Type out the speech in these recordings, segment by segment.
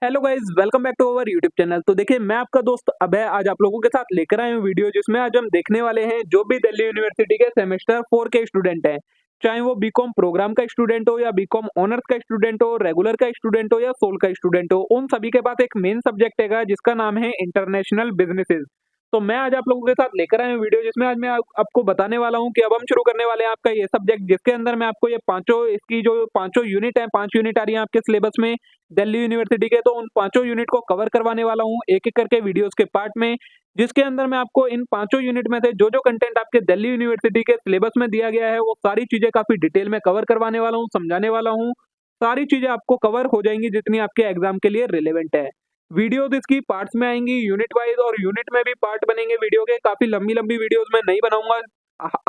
Hello guys, welcome back to our YouTube channel. तो देखिए, मैं आपका दोस्त अभय आज आप लोगों के साथ लेकर आया हूँ वीडियो, जिसमें आज हम देखने वाले हैं जो भी दिल्ली यूनिवर्सिटी के सेमेस्टर 4 के स्टूडेंट हैं, चाहे वो बीकॉम प्रोग्राम का स्टूडेंट हो या बीकॉम ऑनर्स का स्टूडेंट हो, रेगुलर का स्टूडेंट हो या सोल का स्टूडेंट हो, उन सभी के पास एक मेन सब्जेक्ट है जिसका नाम है इंटरनेशनल बिजनेसेस। तो मैं आज आप लोगों के साथ लेकर आया हूँ वीडियो, जिसमें आज मैं आपको बताने वाला हूँ कि अब हम शुरू करने वाले हैं आपका ये सब्जेक्ट, जिसके अंदर मैं आपको ये पांचों इसकी जो पांचों यूनिट है, 5 यूनिट आ रही है आपके सिलेबस में दिल्ली यूनिवर्सिटी के। तो उन पांचों यूनिट को कवर करवाने वाला हूँ एक एक करके वीडियोस के पार्ट में, जिसके अंदर मैं आपको इन पांचों यूनिट में से जो जो कंटेंट आपके दिल्ली यूनिवर्सिटी के सिलेबस में दिया गया है वो सारी चीजें काफी डिटेल में कवर करवाने वाला हूँ, समझाने वाला हूँ। सारी चीजें आपको कवर हो जाएंगी जितनी आपके एग्जाम के लिए रिलेवेंट है। वीडियोस इसकी पार्ट्स में आएंगी यूनिट वाइज, और यूनिट में भी पार्ट बनेंगे वीडियो के। काफी लंबी लंबी वीडियोस मैं नहीं बनाऊंगा,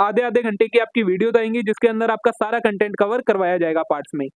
आधे आधे घंटे की आपकी वीडियोस आएंगी जिसके अंदर आपका सारा कंटेंट कवर करवाया जाएगा पार्ट्स में।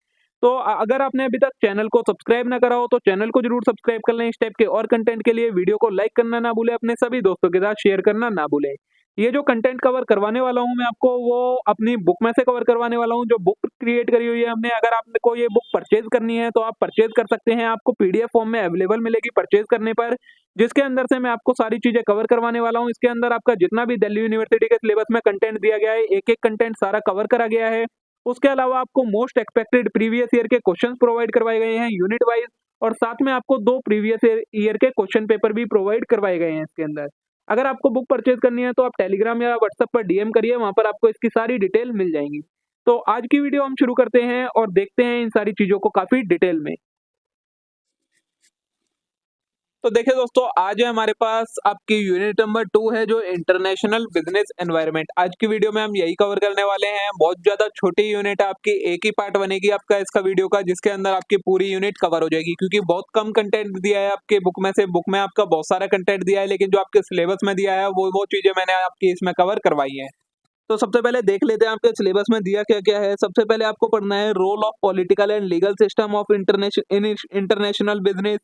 तो अगर आपने अभी तक चैनल को सब्सक्राइब ना करा हो तो चैनल को जरूर सब्सक्राइब कर लें इस टाइप के और कंटेंट के लिए। वीडियो को लाइक करना ना भूलें, अपने सभी दोस्तों के साथ शेयर करना ना भूलें। ये जो कंटेंट कवर करवाने वाला हूँ मैं आपको, वो अपनी बुक में से कवर करवाने वाला हूँ, जो बुक क्रिएट करी हुई है हमने। अगर आपको ये बुक परचेज करनी है तो आप परचेज कर सकते हैं, आपको पीडीएफ फॉर्म में अवेलेबल मिलेगी परचेज करने पर, जिसके अंदर से मैं आपको सारी चीजें कवर करवाने वाला हूँ। इसके अंदर आपका जितना भी दिल्ली यूनिवर्सिटी के सिलेबस में कंटेंट दिया गया है, एक एक कंटेंट सारा कवर करा गया है। उसके अलावा आपको मोस्ट एक्सपेक्टेड प्रीवियस ईयर के क्वेश्चंस प्रोवाइड करवाए गए हैं यूनिट वाइज, और साथ में आपको 2 प्रीवियस ईयर के क्वेश्चन पेपर भी प्रोवाइड करवाए गए हैं इसके अंदर। अगर आपको बुक परचेज करनी है तो आप टेलीग्राम या व्हाट्सएप पर डीएम करिए, वहां पर आपको इसकी सारी डिटेल मिल जाएंगी। तो आज की वीडियो हम शुरू करते हैं और देखते हैं इन सारी चीजों को काफी डिटेल में। तो देखिए दोस्तों, आज है हमारे पास आपकी यूनिट नंबर 2 है जो इंटरनेशनल बिजनेस एनवायरनमेंट। आज की वीडियो में हम यही कवर करने वाले हैं। बहुत ज्यादा छोटी यूनिट है आपकी, एक ही पार्ट बनेगी आपका इसका वीडियो का, जिसके अंदर आपकी पूरी यूनिट कवर हो जाएगी, क्योंकि बहुत कम कंटेंट दिया है आपके बुक में से। बुक में आपका बहुत सारा कंटेंट दिया है, लेकिन जो आपके सिलेबस में दिया है वो चीजें मैंने आपकी इसमें कवर करवाई है। तो सबसे पहले देख लेते हैं आपके सिलेबस में दिया क्या क्या है। सबसे पहले आपको पढ़ना है role of political and legal system of international business,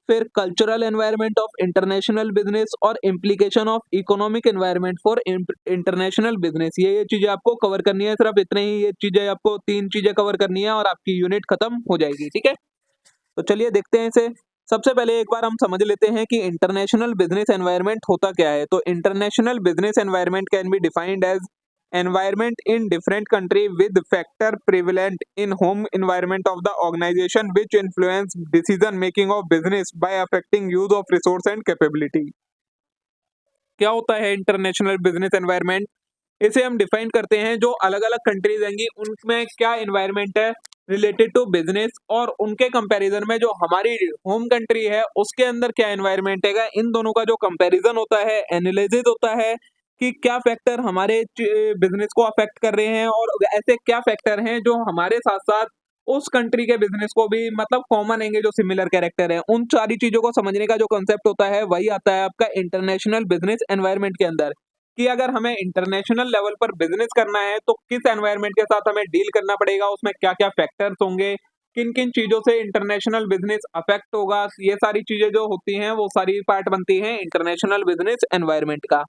फिर cultural environment of international business और implication of economic environment for international business. ये चीजें आपको कवर करनी है, सिर्फ इतने ही। ये चीजें आपको 3 चीजें कवर करनी है और आपकी यूनिट खत्म हो जाएगी, ठीक है। तो चलिए देखते हैं इसे। सबसे पहले एक बार हम समझ लेते हैं कि इंटरनेशनल बिजनेस एनवायरनमेंट होता क्या है। तो international business environment can be defined as environment in different country with factor prevalent in home environment of the organization which influence decision making of business by affecting use of resource and capability। क्या होता है international business environment? इसे हम define करते हैं, जो अलग अलग कंट्रीज आएंगी उनमें क्या एनवायरनमेंट है रिलेटेड टू बिजनेस, और उनके कंपैरिजन में जो हमारी होम कंट्री है उसके अंदर क्या एनवायरनमेंट है। इन दोनों का जो कंपैरिजन होता है, एनालिसिस होता है कि क्या फैक्टर हमारे बिजनेस को अफेक्ट कर रहे हैं, और ऐसे क्या फैक्टर हैं जो हमारे साथ साथ उस कंट्री के बिजनेस को भी मतलब कॉमन है, जो सिमिलर कैरेक्टर है। उन सारी चीजों को समझने का जो कंसेप्ट होता है वही आता है आपका इंटरनेशनल बिजनेस एनवायरनमेंट के अंदर, कि अगर हमें इंटरनेशनल लेवल पर बिजनेस करना है तो किस एनवायरनमेंट के साथ हमें डील करना पड़ेगा, उसमें क्या क्या फैक्टर्स होंगे, किन किन चीजों से इंटरनेशनल बिजनेस अफेक्ट होगा। ये सारी चीजें जो होती हैं वो सारी पार्ट बनती हैं इंटरनेशनल बिजनेस एनवायरनमेंट का।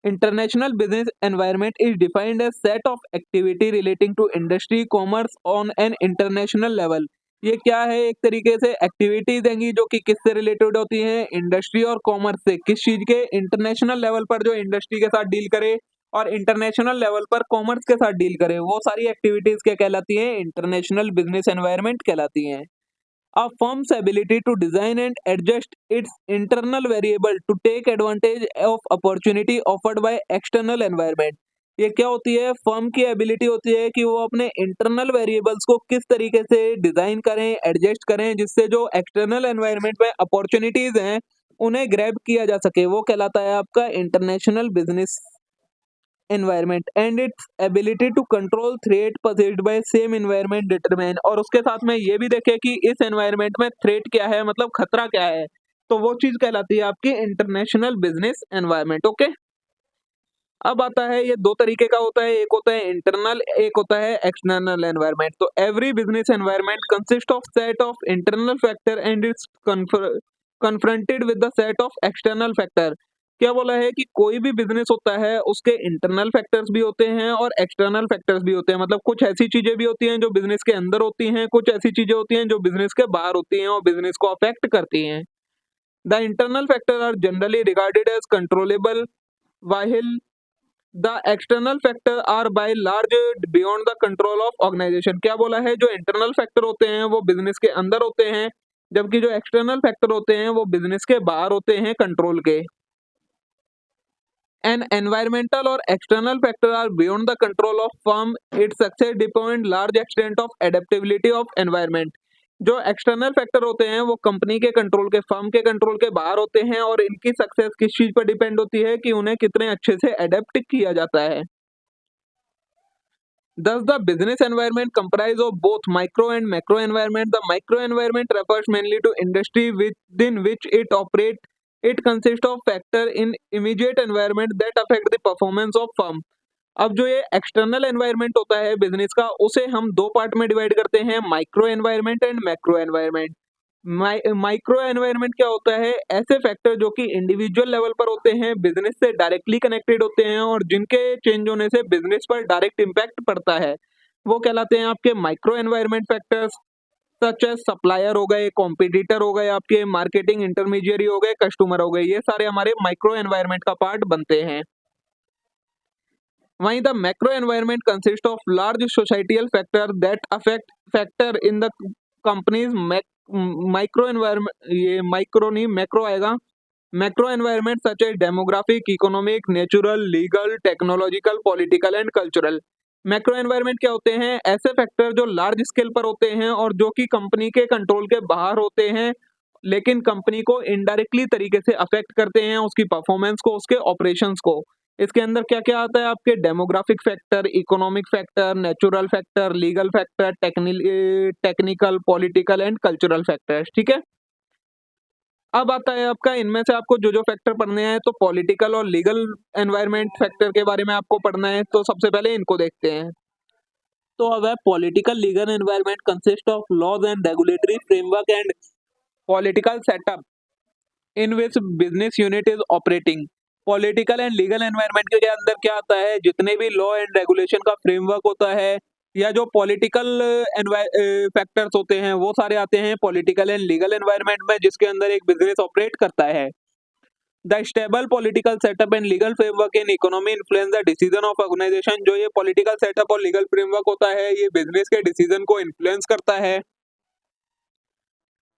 International business environment is defined as set of activity relating to industry commerce on an international level। ये क्या है? एक तरीके से एक्टिविटीज हैं जो कि किससे रिलेटेड होती हैं, इंडस्ट्री और कॉमर्स से। किस चीज के? इंटरनेशनल लेवल पर जो इंडस्ट्री के साथ डील करे और इंटरनेशनल लेवल पर कॉमर्स के साथ डील करे, वो सारी एक्टिविटीज क्या कहलाती हैं? इंटरनेशनल बिजनेस एनवायरनमेंट कहलाती हैं। A firm's ability to design and adjust its internal variable to take advantage of opportunity offered by external environment। ये क्या होती है? फर्म की एबिलिटी होती है कि वो अपने इंटरनल वेरिएबल्स को किस तरीके से डिजाइन करें, एडजस्ट करें, जिससे जो एक्सटर्नल एनवायरनमेंट में अपॉर्चुनिटीज हैं उन्हें ग्रैब किया जा सके। वो कहलाता है आपका international business environment and its ability to control threat posed by same environment determine। और उसके साथ में ये भी देखें कि इस एनवायरनमेंट में थ्रेट क्या है, मतलब खतरा क्या है, तो वो चीज कहलाती है आपकी इंटरनेशनल बिजनेस एनवायरनमेंट। ओके, अब आता है, ये 2 तरीके का होता है, एक होता है इंटरनल, एक होता है एक्सटर्नल एनवायरनमेंट। तो every business environment consist of set of internal factor and it's confronted with the set of external factor। क्या बोला है कि कोई भी बिजनेस होता है उसके इंटरनल फैक्टर्स भी होते हैं और एक्सटर्नल फैक्टर्स भी होते हैं। मतलब कुछ ऐसी चीजें भी होती हैं जो बिजनेस के अंदर होती हैं, कुछ ऐसी चीजें होती हैं जो बिजनेस के बाहर होती हैं और बिजनेस को अफेक्ट करती हैं। The internal factor are generally regarded as controllable, while the external factor are by large beyond the control of organisation. क्या बोला है, जो इंटरनल फैक्टर होते हैं वो बिजनेस के अंदर होते हैं, जबकि जो एक्सटर्नल फैक्टर होते हैं वो बिजनेस के बाहर होते हैं कंट्रोल के। An environmental or external factor are beyond the control of firm. Its success depend large extent of adaptability of environment. जो एक्सटर्नल फैक्टर होते हैं वो कंपनी के कंट्रोल के, फर्म के कंट्रोल के बाहर होते हैं और इनकी सक्सेस किस चीज पर डिपेंड होती है कि उन्हें कितने अच्छे से अडेप्ट किया जाता है। Thus, the business environment comprise of both micro and macro environment. The micro environment refers mainly to industry within which it operates. It consists of factor in immediate environment that affect the performance of firm. अब जो ये external environment होता है business का, उसे हम दो part में डिवाइड करते हैं, micro environment and macro environment. Micro environment क्या होता है, ऐसे फैक्टर जो कि इंडिविजुअल लेवल पर होते हैं, बिजनेस से डायरेक्टली कनेक्टेड होते हैं और जिनके चेंज होने से बिजनेस पर डायरेक्ट इम्पैक्ट पड़ता है, वो कहलाते हैं आपके micro environment factors. Such as supplier हो गए, कॉम्पिटिटर हो गए, आपके मार्केटिंग इंटरमीडिएरी हो गए, कस्टमर हो गए, ये सारे हमारे माइक्रो एनवायरनमेंट का पार्ट बनते हैं। वहीं the macro environment consist of large societal factor that affect factor in the companies micro environment, ये माइक्रो नहीं मैक्रो आएगा। Macro environment such as demographic, economic, natural, legal, technological, political and cultural. Macro environment क्या होते हैं, ऐसे factor जो large scale पर होते हैं और जो कि कंपनी के कंट्रोल के बाहर होते हैं, लेकिन कंपनी को इनडायरेक्टली तरीके से अफेक्ट करते हैं, उसकी परफॉर्मेंस को, उसके ऑपरेशंस को। इसके अंदर क्या क्या आता है, आपके demographic factor, economic factor, natural factor, legal factor, technical, political and cultural factors. ठीक है, अब आता है आपका, इनमें से आपको जो जो फैक्टर पढ़ने हैं, तो पॉलिटिकल और लीगल एनवायरनमेंट फैक्टर के बारे में आपको पढ़ना है, तो सबसे पहले इनको देखते हैं। तो अब है political legal environment consist of laws and regulatory framework and political setup in which business unit is operating. Political and legal environment के अंदर क्या आता है, जितने भी लॉ एंड रेगुलेशन का फ्रेमवर्क होता है या जो पॉलिटिकल फैक्टर्स होते हैं वो सारे आते हैं पॉलिटिकल एंड लीगल एनवायरनमेंट में, जिसके अंदर एक बिजनेस ऑपरेट करता है। The stable political setup and legal framework in economy influence the decision of organisation. जो ये पॉलिटिकल सेटअप और लीगल फ्रेमवर्क होता है, ये बिजनेस के डिसीजन को इन्फ्लुएंस करता है।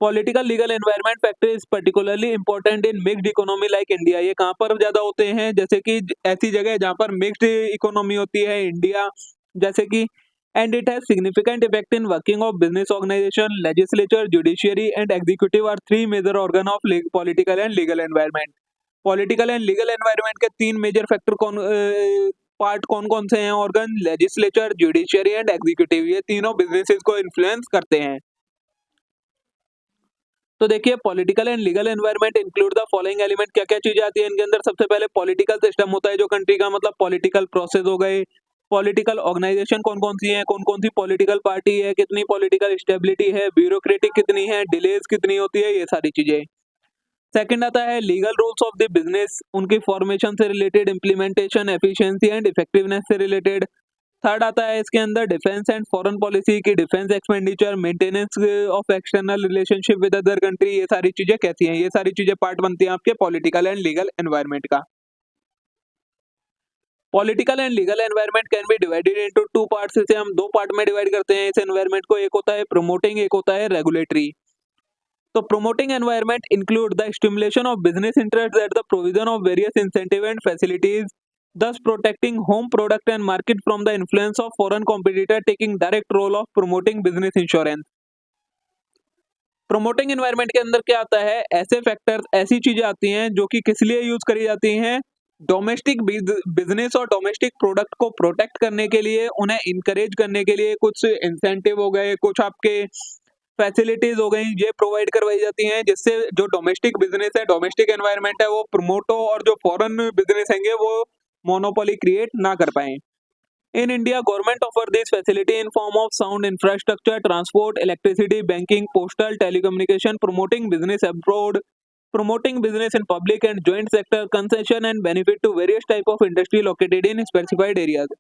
Political legal environment factor is particularly important in mixed economy like India. ये कहाँ पर ज्यादा होते हैं, जैसे कि ऐसी जगह जहाँ पर मिक्स्ड इकोनॉमी होती है, इंडिया जैसे कि। And it has significant effect in working of business organisation, legislature, judiciary and executive are three major organ of political and legal environment. Political and legal environment के तीन मेजर फैक्टर पार्ट कौन कौन से हैं organ, legislature, judiciary and executive. ये तीनों businesses को influence करते हैं। तो देखिए, political and legal environment include the following element. क्या क्या चीजें आती है इनके अंदर, सबसे पहले पॉलिटिकल सिस्टम होता है जो कंट्री का, मतलब पॉलिटिकल प्रोसेस हो गए। पॉलिटिकल ऑर्गेनाइजेशन कौन कौन सी है, कौन कौन सी पॉलिटिकल पार्टी है, कितनी पॉलिटिकल स्टेबिलिटी है, ब्यूरोक्रेटिक कितनी है, डिलेज कितनी होती है, ये सारी चीजें। सेकंड आता है legal rules of the business, उनकी फॉर्मेशन से related, implementation, efficiency and effectiveness से रिलेटेड। थर्ड आता है इसके अंदर डिफेंस एंड फॉरेन पॉलिसी की, defence expenditure, maintenance of external relationship with other country, ये सारी चीजें कैसी हैं, ये सारी चीजें पार्ट बनती हैं आपके पॉलिटिकल एंड लीगल एनवायरनमेंट का। Political and legal environment can B divided into two parts. इसे हम दो पार्ट में डिवाइड करते हैं इस एनवायरनमेंट को, एक होता है प्रमोटिंग, एक होता है रेगुलेटरी। तो promoting environment include the stimulation of business interests at the provision of various incentive and facilities, thus protecting home product and market from the influence of foreign competitor, taking direct role of promoting business insurance। promoting environment के अंदर क्या आता है, ऐसे factors, ऐसी चीजें आती हैं जो कि किस लिए यूज करी जाती हैं, डोमेस्टिक बिजनेस और डोमेस्टिक प्रोडक्ट को प्रोटेक्ट करने के लिए, उन्हें इनकरेज करने के लिए कुछ इंसेंटिव हो गए, कुछ आपके फैसिलिटीज हो गई, ये प्रोवाइड करवाई जाती हैं, जिससे जो डोमेस्टिक बिजनेस है, डोमेस्टिक एनवायरनमेंट है, वो प्रमोट हो और जो फॉरेन बिजनेस हैंगे वो मोनोपोली क्रिएट ना कर पाए। In India government offer this facility in form of sound infrastructure, transport, electricity, banking, postal, telecommunication, promoting business abroad promoting business in public and joint sector, concession and benefit to various type of industry located in specified areas.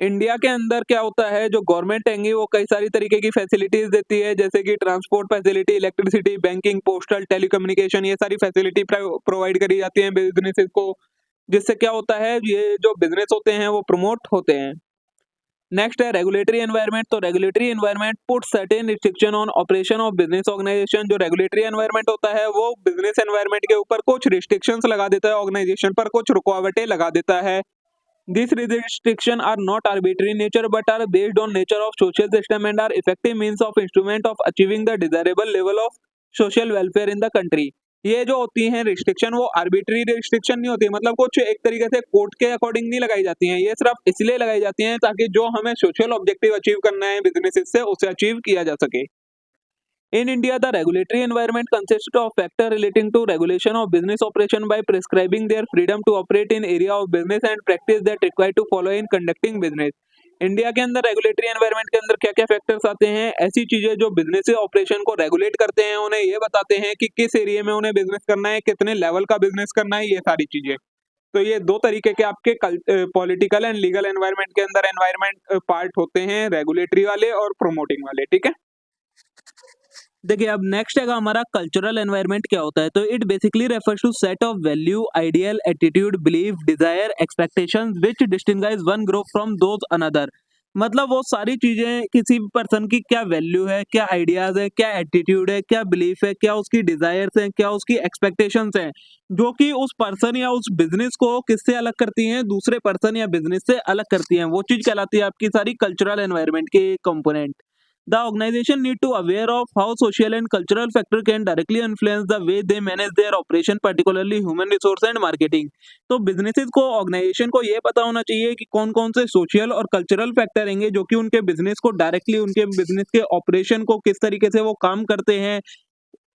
India के अंदर क्या होता है, जो government है वो कई सारी तरीके की फैसिलिटीज देती है, जैसे कि transport facility, electricity, banking, postal, telecommunication, ये सारी फैसिलिटी प्रोवाइड करी जाती है बिजनेसेस को, जिससे क्या होता है, ये जो बिजनेस होते हैं वो प्रमोट होते हैं। नेक्स्ट है रेगुलेटरी एनवायरनमेंट। तो regulatory environment put certain restriction on operation of business organisation. जो रेगुलेटरी एनवायरनमेंट होता है वो बिजनेस एनवायरनमेंट के ऊपर कुछ रिस्ट्रिक्शंस लगा देता है, ऑर्गेनाइजेशन पर कुछ रुकावटें लगा देता है। These restrictions are not arbitrary in nature but are based on nature of social system and are effective means of instrument of achieving the desirable level of social welfare in the country। ये जो होती हैं restriction वो arbitrary restriction नहीं होती, मतलब कुछ एक तरीके से कोर्ट के अकॉर्डिंग नहीं लगाई जाती हैं, ये सिर्फ इसलिए लगाई जाती हैं ताकि जो हमें सोशल ऑब्जेक्टिव अचीव करना है बिजनेस से उसे अचीव किया जा सके। In India, the regulatory environment consists of factors relating to regulation of business operation by prescribing their freedom to operate in area of business and practice that required to follow in conducting business। India के अंदर regulatory environment के अंदर क्या क्या factors आते हैं, ऐसी चीजें जो बिजनेस ऑपरेशन को रेगुलेट करते हैं, उन्हें ये बताते हैं कि किस एरिया में उन्हें बिजनेस करना है, कितने लेवल का बिजनेस करना है, ये सारी चीजें। तो ये दो तरीके के आपके पॉलिटिकल एंड लीगल एनवायरनमेंट के अंदर एनवायरनमेंट पार्ट होते हैं, रेगुलेटरी वाले और प्रोमोटिंग वाले, ठीक है। देखिए अब नेक्स्ट है हमारा कल्चरल एनवायरनमेंट क्या होता है। तो it basically refers to set of value, ideal, attitude, belief, desire, expectations which distinguish one group from those another. मतलब वो सारी चीजें किसी भी पर्सन की क्या वैल्यू है, क्या आइडियाज है, क्या एटीट्यूड है, क्या बिलीफ है, क्या उसकी डिजायर्स हैं, क्या उसकी एक्सपेक्टेशंस हैं, जो कि उस पर्सन या उस बिजनेस को किससे अलग करती हैं, दूसरे पर्सन या बिजनेस से अलग करती हैं, वो चीज कहलाती है आपकी सारी कल्चरल एनवायरनमेंट के component. The organization need to aware of how social and cultural factor can directly influence the way they manage their operation, particularly human resource and marketing। तो businesses को, organization को ये पता होना चाहिए कि कौन कौन से social और cultural factor रहेंगे जो कि उनके business को directly, उनके business के operation को किस तरीके से वो काम करते हैं,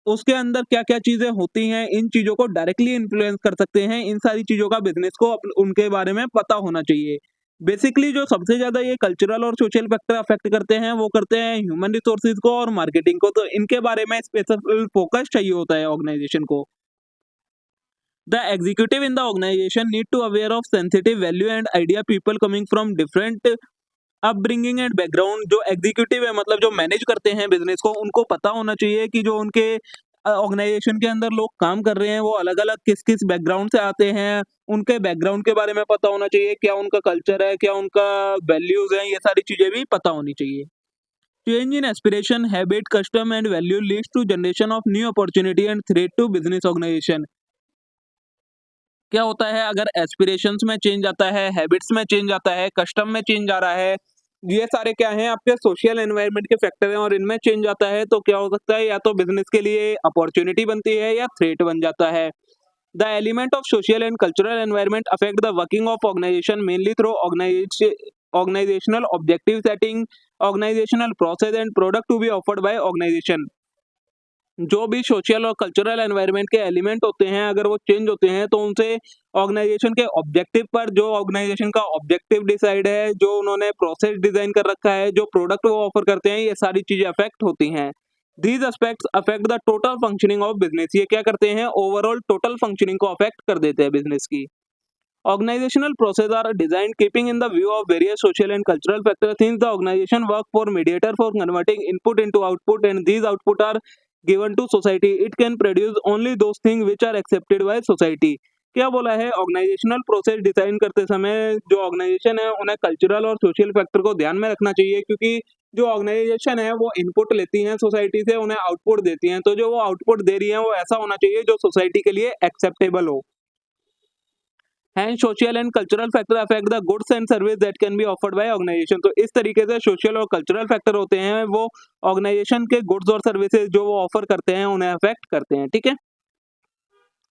उसके अंदर क्या क्या चीजें होती हैं, इन चीजों को डायरेक्टली इन्फ्लुएंस कर सकते हैं। इन सारी चीजों का बिजनेस को उनके बारे में पता होना चाहिए। बेसिकली जो सबसे ज्यादा ये कल्चरल और सोशल फैक्टर अफेक्ट करते हैं वो करते हैं ह्यूमन रिसोर्सेज को और मार्केटिंग को, तो इनके बारे में स्पेसिफिक फोकस चाहिए होता है ऑर्गेनाइजेशन को। The executive in the organisation need to aware of sensitive value and idea people coming from different upbringing and background. जो एग्जीक्यूटिव है मतलब जो मैनेज करते हैं बिजनेस को, उनको पता होना चाहिए कि जो उनके ऑर्गेनाइजेशन के अंदर लोग काम कर रहे हैं वो अलग अलग किस किस बैकग्राउंड से आते हैं, उनके बैकग्राउंड के बारे में पता होना चाहिए, क्या उनका कल्चर है, क्या उनका वैल्यूज है, ये सारी चीजें भी पता होनी चाहिए। Change in aspiration, habit, custom and value leads to generation of new opportunity and threat to business organisation. क्या होता है, अगर एस्पिरेशंस में चेंज आता है, हैबिट्स में चेंज आता है, कस्टम में चेंज आ रहा है, ये सारे क्या हैं आपके सोशल एनवायरनमेंट के फैक्टर हैं, और इनमें चेंज आता है तो क्या हो सकता है, या तो बिजनेस के लिए अपॉर्चुनिटी बनती है या थ्रेट बन जाता है। The element of social and cultural environment affect the working of organisation mainly through organisational objective setting, organisational process and product to be offered by organisation. जो भी सोशल और कल्चरल एनवायरनमेंट के एलिमेंट होते हैं, अगर वो चेंज होते हैं तो उनसे ऑर्गेनाइजेशन के ऑब्जेक्टिव पर, जो ऑर्गेनाइजेशन का ऑब्जेक्टिव डिसाइड है, जो उन्होंने प्रोसेस डिजाइन कर रखा है, जो प्रोडक्ट वो ऑफर करते हैं, ये सारी चीजें अफेक्ट होती हैं। These aspects affect the total functioning of business. ये क्या करते हैं, ओवरऑल टोटल फंक्शनिंग को अफेक्ट कर देते हैं बिजनेस की। Organizational processes are designed keeping in the view of various social and cultural factors. Since the organization work for mediator for converting input into output and these output are given to society, it can produce only those things which are accepted by society। क्या बोला है, organisational process design करते समय जो organisation है उन्हें cultural और social factor को ध्यान में रखना चाहिए, क्योंकि जो ऑर्गेनाइजेशन है वो इनपुट लेती हैं सोसाइटी से, उन्हें आउटपुट देती हैं, तो जो वो आउटपुट दे रही है वो ऐसा होना चाहिए जो सोसाइटी के लिए एक्सेप्टेबल हो। Hence, social and cultural factor affect the goods and service that can be offered by organization। तो इस तरीके से सोशल और कल्चरल फैक्टर होते हैं वो ऑर्गेनाइजेशन के गुड्स और सर्विसेज जो वो ऑफर करते हैं उन्हें अफेक्ट करते हैं, ठीक है।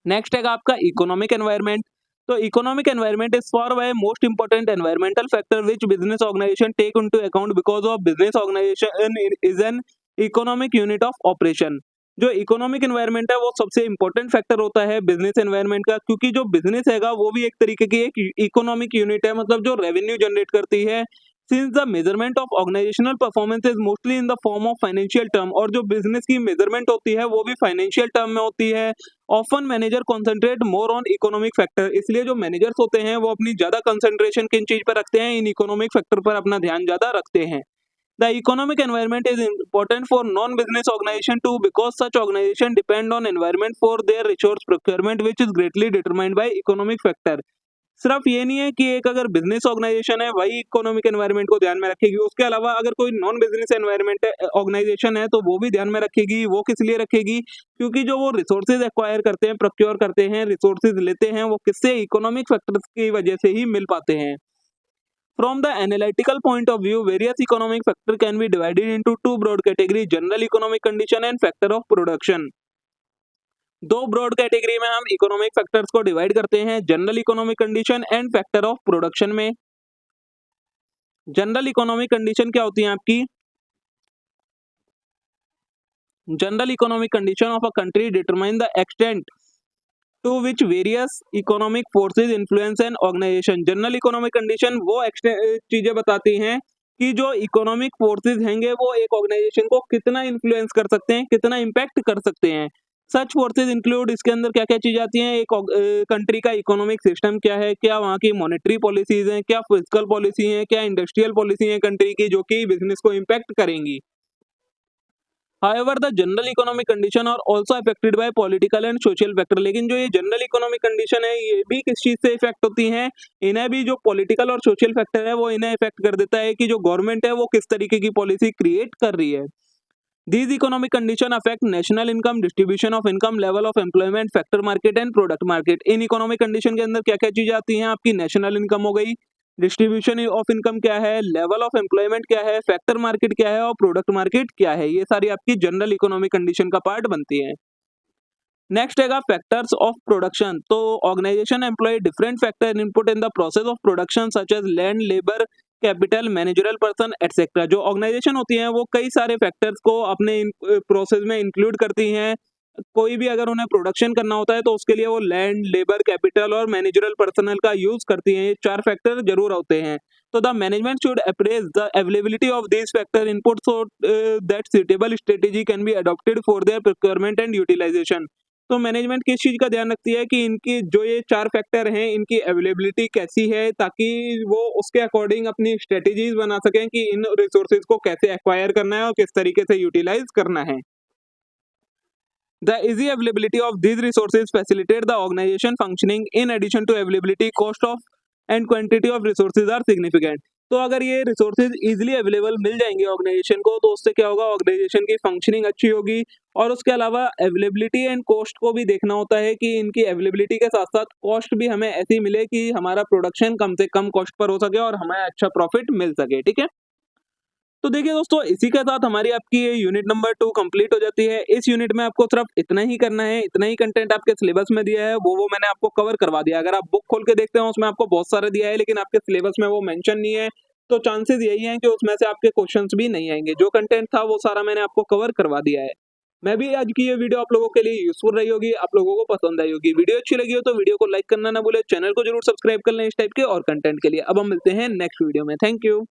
नेक्स्ट है आपका इकोनॉमिक एनवायरनमेंट। तो economic environment is for by most important environmental factor which business organisation take into account because of business organisation is an economic unit of operation. जो इकोनॉमिक एनवायरनमेंट है वो सबसे इंपॉर्टेंट फैक्टर होता है business environment का, क्योंकि जो business हैगा वो भी एक तरीके की एक इकोनॉमिक यूनिट है, मतलब जो रेवेन्यू जनरेट करती है since the measurement of organisational performance is mostly in the form of financial term, और जो बिजनेस की मेजरमेंट होती है वो भी फाइनेंशियल टर्म में होती है। Often manager concentrate more on economic factor, इसलिए जो मैनेजर्स होते हैं वो अपनी ज्यादा कंसंट्रेशन किन चीज पर रखते हैं, इन इकोनॉमिक फैक्टर पर अपना ध्यान ज्यादा रखते हैं। The economic environment is important for non-business organization too, because such organization depend on environment for their resource procurement, which is greatly determined by economic factor। सिर्फ ये नहीं है कि एक अगर बिजनेस ऑर्गेनाइजेशन है वही इकोनॉमिक एनवायरनमेंट को ध्यान में रखेगी, उसके अलावा अगर कोई नॉन बिजनेस एनवायरनमेंट ऑर्गेनाइजेशन है तो वो भी ध्यान में रखेगी। वो किस लिए रखेगी? क्योंकि जो वो रिसोर्सेज एक्वायर करते हैं, प्रोक्योर करते हैं, रिसोर्सेज लेते हैं, वो किससे? इकोनॉमिक फैक्टर्स की वजह से ही मिल पाते हैं। From the analytical point of view, various economic factors can be divided into two broad categories: general economic condition and factor of production। दो ब्रॉड कैटेगरी में हम इकोनॉमिक फैक्टर्स को डिवाइड करते हैं, general economic condition and factor of production में। General economic condition क्या होती है आपकी? General economic condition of a country determine the extent to which various economic forces influence an organisation. General economic condition वो चीजें बताती हैं कि जो इकोनॉमिक फोर्सेज हैंगे वो एक ऑर्गेनाइजेशन को कितना इन्फ्लुएंस कर सकते हैं, कितना इम्पैक्ट कर सकते हैं। सच फोर्सेज इंक्लूड, इसके अंदर क्या क्या चीजें आती हैं? एक कंट्री का इकोनॉमिक सिस्टम क्या है, क्या वहाँ की मॉनेटरी पॉलिसीज हैं, क्या फिजिकल पॉलिसी है, क्या इंडस्ट्रियल पॉलिसी है कंट्री की, जो कि बिजनेस को इम्पैक्ट करेंगी। However, the general economic condition are also affected by political and social factor। लेकिन जो ये जनरल इकोनॉमिक कंडीशन है ये भी किस चीज से इफेक्ट होती हैं? इन्हें भी जो पॉलिटिकल और सोशल फैक्टर है वो इन्हें इफेक्ट कर देता है कि जो गवर्नमेंट है वो किस तरीके की पॉलिसी क्रिएट कर रही है। These economic condition affect national income, distribution of income, level of employment, factor market and product market। In economic condition के अंदर क्या क्या चीजें आती हैं? आपकी नेशनल इनकम हो गई, डिस्ट्रीब्यूशन ऑफ इनकम क्या है, लेवल ऑफ एम्प्लॉयमेंट क्या है, फैक्टर मार्केट क्या है और प्रोडक्ट मार्केट क्या है। ये सारी आपकी जनरल इकोनॉमिक कंडीशन का पार्ट बनती है। नेक्स्ट है फैक्टर्स ऑफ प्रोडक्शन। तो organisation employ different factor input in the process of production such as land, labour, capital, managerial person etcetera. जो ऑर्गेनाइजेशन होती है वो कई सारे फैक्टर्स को अपने प्रोसेस में इंक्लूड करती हैं। कोई भी अगर उन्हें प्रोडक्शन करना होता है तो उसके लिए वो लैंड, लेबर, कैपिटल और मैनेजरल पर्सनल का यूज करती हैं। ये चार फैक्टर जरूर होते हैं। तो the management should appraise the availability of this factor input so that suitable strategy can be adopted for their procurement and utilisation. तो मैनेजमेंट किस चीज का ध्यान रखती है कि इनकी जो ये चार फैक्टर हैं इनकी अवेलेबिलिटी कैसी है, ताकि वो उसके अकॉर्डिंग अपनी स्ट्रेटेजीज बना सकें कि इन रिसोर्सेज को कैसे एक्वायर करना है और किस तरीके से यूटिलाइज करना है। The easy availability of these resources facilitate the organization functioning। In addition to availability, cost of and quantity of resources are significant। तो अगर ये रिसोर्सेज इजीली अवेलेबल मिल जाएंगे ऑर्गेनाइजेशन को तो उससे क्या होगा? ऑर्गेनाइजेशन की फंक्शनिंग अच्छी होगी। और उसके अलावा अवेलेबिलिटी एंड कॉस्ट को भी देखना होता है कि इनकी अवेलेबिलिटी के साथ साथ कॉस्ट भी हमें ऐसी मिले कि हमारा प्रोडक्शन कम से कम कॉस्ट पर हो सके और हमें अच्छा प्रॉफिट मिल सके। ठीक है, तो देखिए दोस्तों, इसी के साथ हमारी आपकी ये यूनिट नंबर 2 कंप्लीट हो जाती है। इस यूनिट में आपको सिर्फ इतना ही करना है, इतना ही कंटेंट आपके सिलेबस में दिया है, वो मैंने आपको कवर करवा दिया। अगर आप बुक खोल के देखते हो उसमें आपको बहुत सारा दिया है, लेकिन आपके सिलेबस में वो मेंशन नहीं है, तो चांसेस यही हैं कि उसमें से आपके क्वेश्चंस भी नहीं आएंगे। जो कंटेंट था वो सारा मैंने आपको कवर करवा दिया है। मैं भी आज की ये वीडियो आप लोगों के लिए यूजफुल रही होगी, आप लोगों को पसंद आई होगी। वीडियो अच्छी लगी हो तो वीडियो को लाइक करना ना भूले, चैनल को जरूर सब्सक्राइब कर लें इस टाइप के और कंटेंट के लिए। अब हम मिलते हैं नेक्स्ट वीडियो में। Thank you.